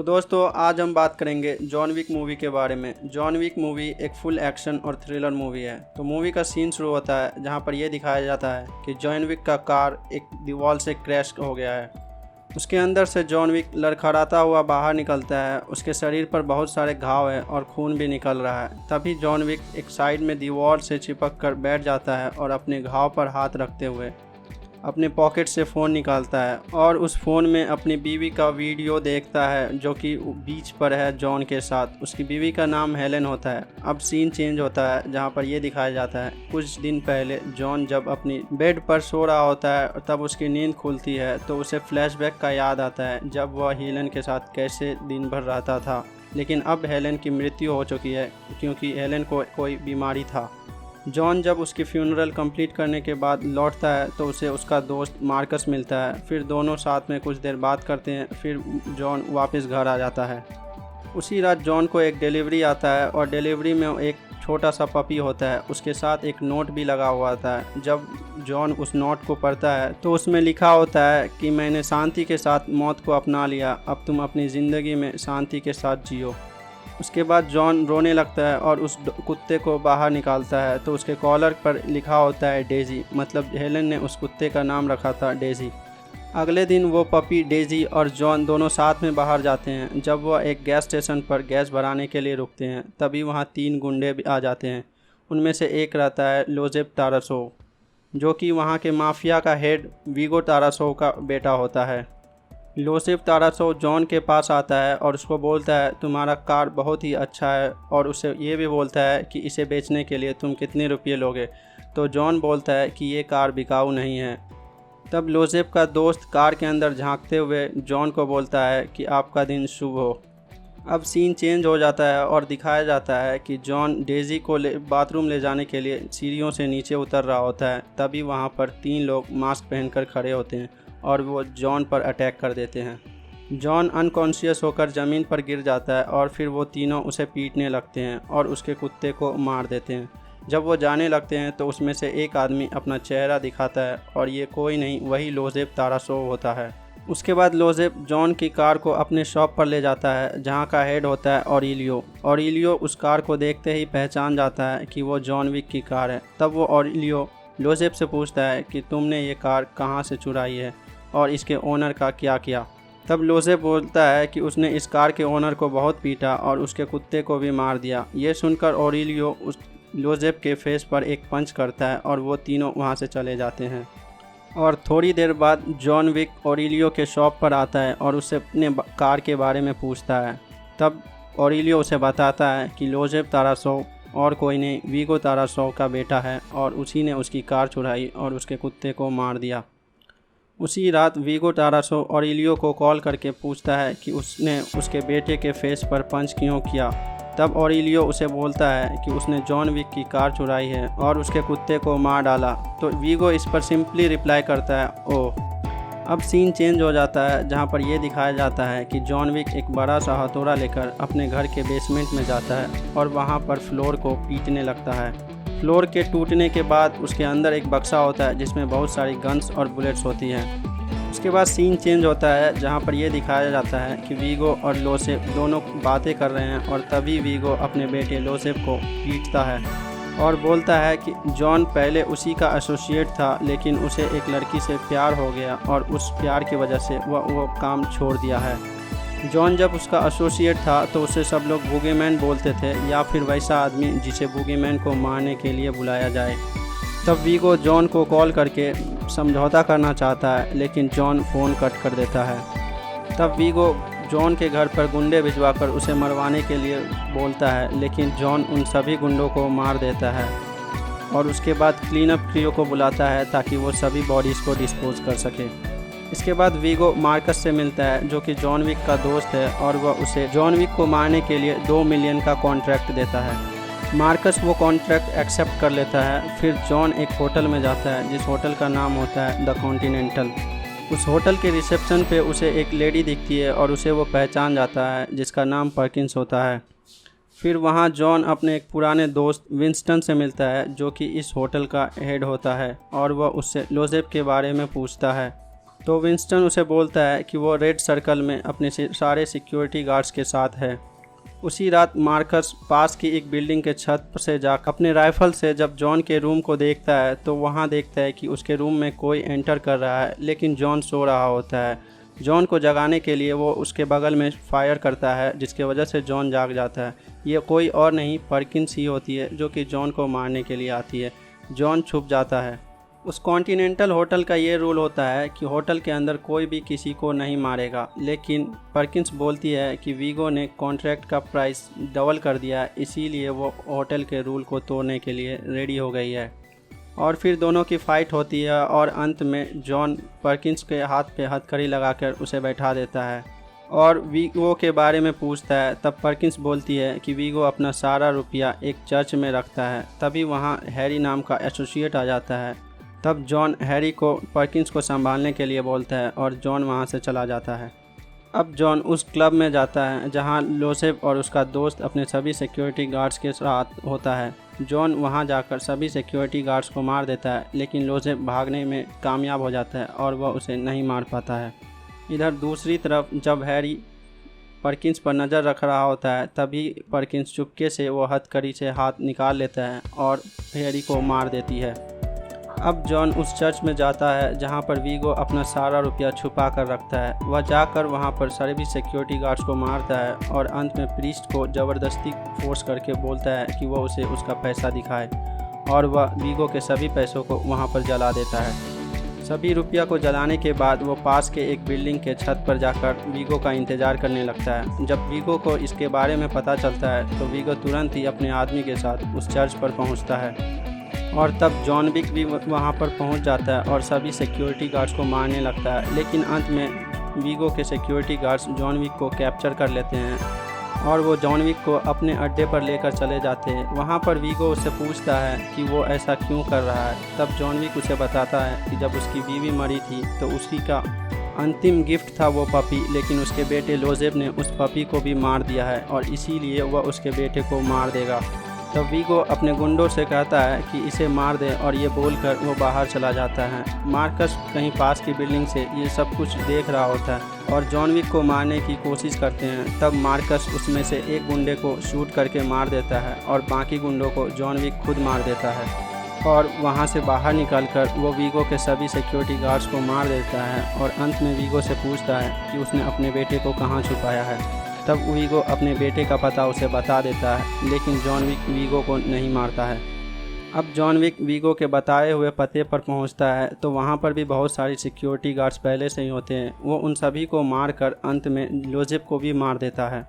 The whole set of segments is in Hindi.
दोस्तों आज हम बात करेंगे जॉन विक मूवी के बारे में। जॉन विक मूवी एक फुल एक्शन और थ्रिलर मूवी है। तो मूवी का सीन शुरू होता है जहां पर यह दिखाया जाता है कि जॉन विक का कार एक दीवार से क्रैश हो गया है। उसके अंदर से जॉन विक लड़खड़ाता हुआ बाहर निकलता है। उसके शरीर पर बहुत सारे घाव है और खून भी निकल रहा है। तभी जॉन विक एक साइड में दीवार से चिपक कर बैठ जाता है और अपने घाव पर हाथ रखते हुए अपने पॉकेट से फ़ोन निकालता है और उस फ़ोन में अपनी बीवी का वीडियो देखता है जो कि बीच पर है जॉन के साथ। उसकी बीवी का नाम हेलेन होता है। अब सीन चेंज होता है जहां पर यह दिखाया जाता है कुछ दिन पहले जॉन जब अपनी बेड पर सो रहा होता है तब उसकी नींद खुलती है तो उसे फ्लैशबैक का याद आता है जब वह हेलेन के साथ कैसे दिन भर रहता था। लेकिन अब हेलेन की मृत्यु हो चुकी है क्योंकि हेलेन को कोई बीमारी था। जॉन जब उसकी फ्यूनरल कंप्लीट करने के बाद लौटता है तो उसे उसका दोस्त मार्कस मिलता है। फिर दोनों साथ में कुछ देर बात करते हैं। फिर जॉन वापस घर आ जाता है। उसी रात जॉन को एक डिलीवरी आता है और डिलीवरी में एक छोटा सा पपी होता है। उसके साथ एक नोट भी लगा हुआ होता है। जब जॉन उस नोट को पढ़ता है तो उसमें लिखा होता है कि मैंने शांति के साथ मौत को अपना लिया, अब तुम अपनी ज़िंदगी में शांति के साथ जियो। उसके बाद जॉन रोने लगता है और उस कुत्ते को बाहर निकालता है तो उसके कॉलर पर लिखा होता है डेजी, मतलब हेलेन ने उस कुत्ते का नाम रखा था डेजी। अगले दिन वो पपी डेजी और जॉन दोनों साथ में बाहर जाते हैं। जब वह एक गैस स्टेशन पर गैस भराने के लिए रुकते हैं तभी वहाँ 3 गुंडे भी आ जाते हैं। उनमें से एक रहता है लोजेप तारासोव जो कि वहाँ के माफिया का हेड वीगो तारासोव का बेटा होता है। लोसेफ तारासोव जॉन के पास आता है और उसको बोलता है तुम्हारा कार बहुत ही अच्छा है और उसे ये भी बोलता है कि इसे बेचने के लिए तुम कितने रुपये लोगे। तो जॉन बोलता है कि ये कार बिकाऊ नहीं है। तब लोसेफ का दोस्त कार के अंदर झांकते हुए जॉन को बोलता है कि आपका दिन शुभ हो। अब सीन चेंज हो जाता है और दिखाया जाता है कि जॉन डेजी को बाथरूम ले जाने के लिए सीढ़ियों से नीचे उतर रहा होता है। तभी वहाँ पर 3 लोग मास्क पहनकर खड़े होते हैं और वो जॉन पर अटैक कर देते हैं। जॉन अनकॉन्शियस होकर ज़मीन पर गिर जाता है और फिर वो तीनों उसे पीटने लगते हैं और उसके कुत्ते को मार देते हैं। जब वो जाने लगते हैं तो उसमें से एक आदमी अपना चेहरा दिखाता है और ये कोई नहीं वही लोजेप तारासोव होता है। उसके बाद लोजेप जॉन की कार को अपने शॉप पर ले जाता है जहाँ का हेड होता है ऑरिलियो उस कार को देखते ही पहचान जाता है कि वो जॉन विक की कार है। तब वो ऑरिलियो लोजेप से पूछता है कि तुमने ये कार कहाँ से चुराई है और इसके ओनर का क्या किया। तब लोजेप बोलता है कि उसने इस कार के ओनर को बहुत पीटा और उसके कुत्ते को भी मार दिया। ये सुनकर ऑरिलियो उस लोजेप के फेस पर एक पंच करता है और वो तीनों वहाँ से चले जाते हैं। और थोड़ी देर बाद जॉन विक ऑरिलियो के शॉप पर आता है और उससे अपने कार के बारे में पूछता है। तब ऑरिलियो उसे बताता है कि लोजेप तारासोव और कोई नहीं वीगो तारासोव का बेटा है और उसी ने उसकी कार चुराई और उसके कुत्ते को मार दिया। उसी रात वीगो तारासोव ऑरिलियो को कॉल करके पूछता है कि उसने उसके बेटे के फेस पर पंच क्यों किया। तब ऑरिलियो उसे बोलता है कि उसने जॉन विक की कार चुराई है और उसके कुत्ते को मार डाला। तो वीगो इस पर सिंपली रिप्लाई करता है ओह। अब सीन चेंज हो जाता है जहां पर यह दिखाया जाता है कि जॉन विक एक बड़ा सा हथौड़ा लेकर अपने घर के बेसमेंट में जाता है और वहां पर फ्लोर को पीटने लगता है। फ्लोर के टूटने के बाद उसके अंदर एक बक्सा होता है जिसमें बहुत सारी गन्स और बुलेट्स होती हैं। उसके बाद सीन चेंज होता है जहां पर यह दिखाया जाता है कि वीगो और लोसेफ दोनों बातें कर रहे हैं और तभी वीगो अपने बेटे लोसेफ को पीटता है और बोलता है कि जॉन पहले उसी का एसोसिएट था लेकिन उसे एक लड़की से प्यार हो गया और उस प्यार की वजह से वो काम छोड़ दिया है। जॉन जब उसका एसोसिएट था तो उसे सब लोग बूगीमैन बोलते थे या फिर वैसा आदमी जिसे बूगीमैन को मारने के लिए बुलाया जाए। तब वीगो जॉन को कॉल करके समझौता करना चाहता है लेकिन जॉन फ़ोन कट कर देता है। तब वीगो जॉन के घर पर गुंडे भिजवाकर उसे मरवाने के लिए बोलता है लेकिन जॉन उन सभी गुंडों को मार देता है और उसके बाद क्लीन अप क्रियो को बुलाता है ताकि वो सभी बॉडीज़ को डिस्पोज कर सके। इसके बाद वीगो मार्कस से मिलता है जो कि जॉन विक का दोस्त है और वह उसे जॉन विक को मारने के लिए 2 मिलियन का कॉन्ट्रैक्ट देता है। मार्कस वो कॉन्ट्रैक्ट एक्सेप्ट कर लेता है। फिर जॉन एक होटल में जाता है जिस होटल का नाम होता है द कॉन्टिनेंटल। उस होटल के रिसेप्शन पे उसे एक लेडी दिखती है और उसे वो पहचान जाता है जिसका नाम पर्किंस होता है। फिर वहाँ जॉन अपने एक पुराने दोस्त विंस्टन से मिलता है जो कि इस होटल का हेड होता है और वह उससे लोजेप के बारे में पूछता है। तो विंस्टन उसे बोलता है कि वो रेड सर्कल में अपने सारे सिक्योरिटी गार्ड्स के साथ है। उसी रात मार्कस पास की एक बिल्डिंग के छत से जाकर अपने राइफल से जब जॉन के रूम को देखता है तो वहाँ देखता है कि उसके रूम में कोई एंटर कर रहा है, लेकिन जॉन सो रहा होता है। जॉन को जगाने के लिए वो उसके बगल में फायर करता है, जिसके वजह से जॉन जाग जाता है। ये कोई और नहीं परकिंस ही होती है जो कि जॉन को मारने के लिए आती है। जॉन छुप जाता है। उस कॉन्टिनेंटल होटल का ये रूल होता है कि होटल के अंदर कोई भी किसी को नहीं मारेगा, लेकिन परकिंस बोलती है कि वीगो ने कॉन्ट्रैक्ट का प्राइस डबल कर दिया है, इसीलिए वो होटल के रूल को तोड़ने के लिए रेडी हो गई है। और फिर दोनों की फ़ाइट होती है और अंत में जॉन परकिंस के हाथ पे हथकड़ी लगाकर उसे बैठा देता है और वीगो के बारे में पूछता है। तब परकिंस बोलती है कि वीगो अपना सारा रुपया एक चर्च में रखता है। तभी वहाँ हैरी नाम का एसोसिएट आ जाता है। तब जॉन हैरी को परकिंस को संभालने के लिए बोलता है और जॉन वहाँ से चला जाता है। अब जॉन उस क्लब में जाता है जहाँ लोसेफ और उसका दोस्त अपने सभी सिक्योरिटी गार्ड्स के साथ होता है। जॉन वहाँ जाकर सभी सिक्योरिटी गार्ड्स को मार देता है, लेकिन लोसेफ भागने में कामयाब हो जाता है और वह उसे नहीं मार पाता है। इधर दूसरी तरफ जब हैरी परकिंस पर नज़र रख रहा होता है, तभी परकिंस चुपके से वो हथकड़ी से हाथ निकाल लेता है और हैरी को मार देती है। अब जॉन उस चर्च में जाता है जहां पर वीगो अपना सारा रुपया छुपा कर रखता है। वह जाकर वहां पर सभी सिक्योरिटी गार्ड्स को मारता है और अंत में प्रीस्ट को ज़बरदस्ती फोर्स करके बोलता है कि वह उसे उसका पैसा दिखाए, और वह वीगो के सभी पैसों को वहां पर जला देता है। सभी रुपया को जलाने के बाद वो पास के एक बिल्डिंग के छत पर जाकर वीगो का इंतज़ार करने लगता है। जब वीगो को इसके बारे में पता चलता है तो वीगो तुरंत ही अपने आदमी के साथ उस चर्च पर पहुँचता है और तब जॉन विक भी वहां पर पहुंच जाता है और सभी सिक्योरिटी गार्ड्स को मारने लगता है। लेकिन अंत में वीगो के सिक्योरिटी गार्ड्स जॉन विक को कैप्चर कर लेते हैं और वो जॉन विक को अपने अड्डे पर लेकर चले जाते हैं। वहां पर वीगो उससे पूछता है कि वो ऐसा क्यों कर रहा है। तब जॉन विक उसे बताता है कि जब उसकी बीवी मरी थी तो उसी का अंतिम गिफ्ट था वो पपी, लेकिन उसके बेटे लोसेफ ने उस पपी को भी मार दिया है और इसीलिए वह उसके बेटे को मार देगा। तब वीगो अपने गुंडों से कहता है कि इसे मार दे और ये बोलकर वो बाहर चला जाता है। मार्कस कहीं पास की बिल्डिंग से ये सब कुछ देख रहा होता है और जॉन विक को मारने की कोशिश करते हैं। तब मार्कस उसमें से एक गुंडे को शूट करके मार देता है और बाकी गुंडों को जॉन विक खुद मार देता है और वहाँ से बाहर निकलकर वो वीगो के सभी सिक्योरिटी गार्ड्स को मार देता है और अंत में वीगो से पूछता है कि उसने अपने बेटे को कहाँ छुपाया है। तब वीगो अपने बेटे का पता उसे बता देता है, लेकिन जॉन विक वीगो को नहीं मारता है। अब जॉन विक वीगो के बताए हुए पते पर पहुंचता है तो वहां पर भी बहुत सारी सिक्योरिटी गार्ड्स पहले से ही होते हैं। वो उन सभी को मारकर अंत में लोसेफ को भी मार देता है।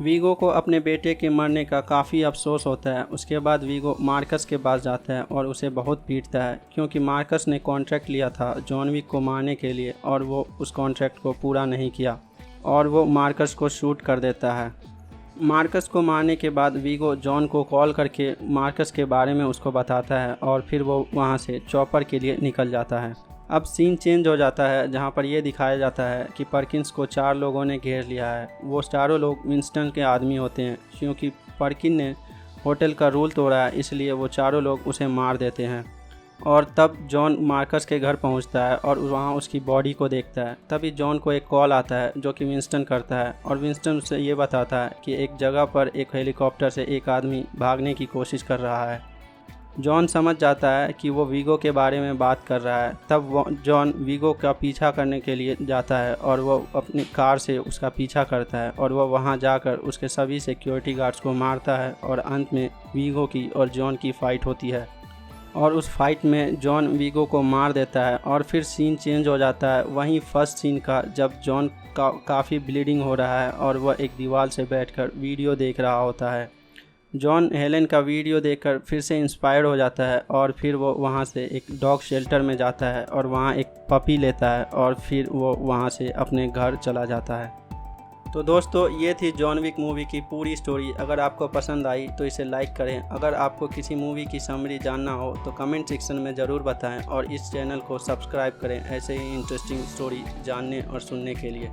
वीगो को अपने बेटे के मरने का काफ़ी अफसोस होता है। उसके बाद वीगो मार्कस के पास जाता है और उसे बहुत पीटता है, क्योंकि मार्कस ने कॉन्ट्रैक्ट लिया था जॉन विक को मारने के लिए और वो उस कॉन्ट्रैक्ट को पूरा नहीं किया और वो मार्कस को शूट कर देता है। मार्कस को मारने के बाद वीगो जॉन को कॉल करके मार्कस के बारे में उसको बताता है और फिर वो वहाँ से चॉपर के लिए निकल जाता है। अब सीन चेंज हो जाता है जहाँ पर ये दिखाया जाता है कि परकिंस को 4 लोगों ने घेर लिया है। वो चारों लोग विंस्टन के आदमी होते हैं। क्योंकि परकिन ने होटल का रूल तोड़ा है, इसलिए वो चारों लोग उसे मार देते हैं। और तब जॉन मार्कस के घर पहुंचता है और वहां उसकी बॉडी को देखता है। तभी जॉन को एक कॉल आता है जो कि विंस्टन करता है और विंस्टन उसे ये बताता है कि एक जगह पर एक हेलीकॉप्टर से एक आदमी भागने की कोशिश कर रहा है। जॉन समझ जाता है कि वो वीगो के बारे में बात कर रहा है। तब जॉन वीगो का पीछा करने के लिए जाता है और वो अपनी कार से उसका पीछा करता है और वह वहाँ जाकर उसके सभी सिक्योरिटी गार्ड्स को मारता है और अंत में वीगो की और जॉन की फ़ाइट होती है और उस फाइट में जॉन वीगो को मार देता है। और फिर सीन चेंज हो जाता है वहीं फर्स्ट सीन का, जब जॉन का काफ़ी ब्लीडिंग हो रहा है और वह एक दीवार से बैठकर वीडियो देख रहा होता है। जॉन हेलेन का वीडियो देखकर फिर से इंस्पायर्ड हो जाता है और फिर वो वहाँ से एक डॉग शेल्टर में जाता है और वहाँ एक पपी लेता है और फिर वो वहाँ से अपने घर चला जाता है। तो दोस्तों, ये थी जॉन विक मूवी की पूरी स्टोरी। अगर आपको पसंद आई तो इसे लाइक करें। अगर आपको किसी मूवी की समरी जानना हो तो कमेंट सेक्शन में ज़रूर बताएं और इस चैनल को सब्सक्राइब करें ऐसे ही इंटरेस्टिंग स्टोरी जानने और सुनने के लिए।